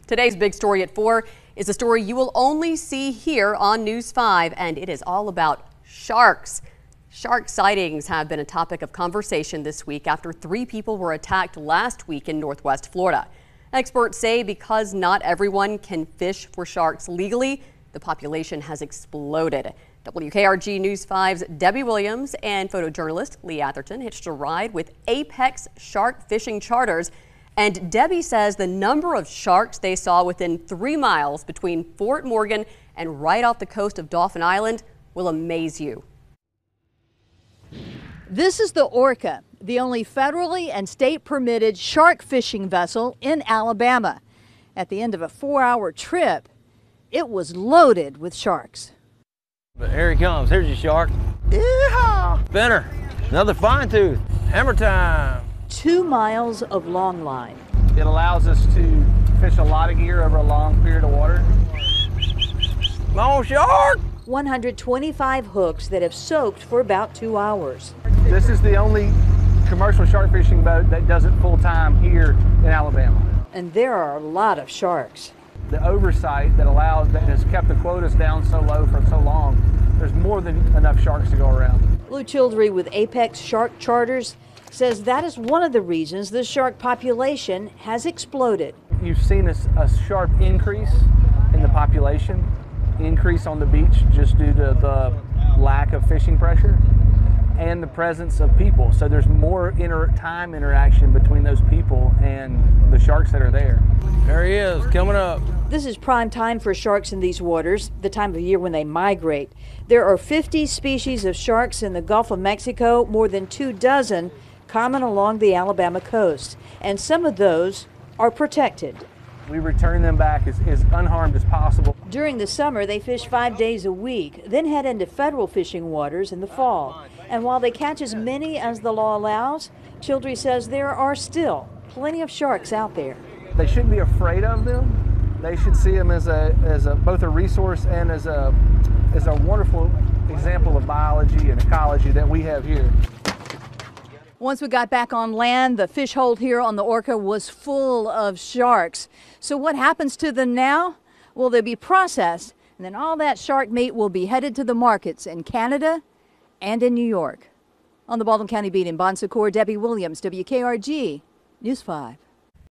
Today's big story at 4 is a story you will only see here on News 5, and it is all about sharks. Shark sightings have been a topic of conversation this week after 3 people were attacked last week in Northwest Florida. Experts say because not everyone can fish for sharks legally, the population has exploded. WKRG News 5's Debbie Williams and photojournalist Lee Atherton hitched a ride with Apex Shark Fishing Charters. And Debbie says the number of sharks they saw within 3 miles between Fort Morgan and right off the coast of Dauphin Island will amaze you. This is the Orca, the only federally and state permitted shark fishing vessel in Alabama. At the end of a 4-hour trip, it was loaded with sharks. But here he comes. Here's your shark. Yeah! Spinner. Another fine tooth. Hammer time. 2 miles of long line. It allows us to fish a lot of gear over a long period of water. Come on, shark! 125 hooks that have soaked for about 2 hours. This is the only commercial shark fishing boat that does it full time here in Alabama. And there are a lot of sharks. The oversight that has kept the quotas down so low for so long, there's more than enough sharks to go around. Lou Childry with Apex Shark Charters says that is one of the reasons the shark population has exploded. You've seen a sharp increase in the population, increase on the beach just due to the lack of fishing pressure and the presence of people. So there's more time interaction between those people and the sharks that are there. There he is, coming up. This is prime time for sharks in these waters, the time of year when they migrate. There are 50 species of sharks in the Gulf of Mexico, more than 24 common along the Alabama coast, and some of those are protected. We return them back as unharmed as possible. During the summer, they fish 5 days a week, then head into federal fishing waters in the fall. And while they catch as many as the law allows, Childry says there are still plenty of sharks out there. They shouldn't be afraid of them. They should see them as both a resource and as a wonderful example of biology and ecology that we have here. Once we got back on land, the fish hold here on the Orca was full of sharks. So what happens to them now? Well, they'll be processed, and then all that shark meat will be headed to the markets in Canada and in New York. On the Baldwin County beat in Bon Secour, Debbie Williams, WKRG News 5.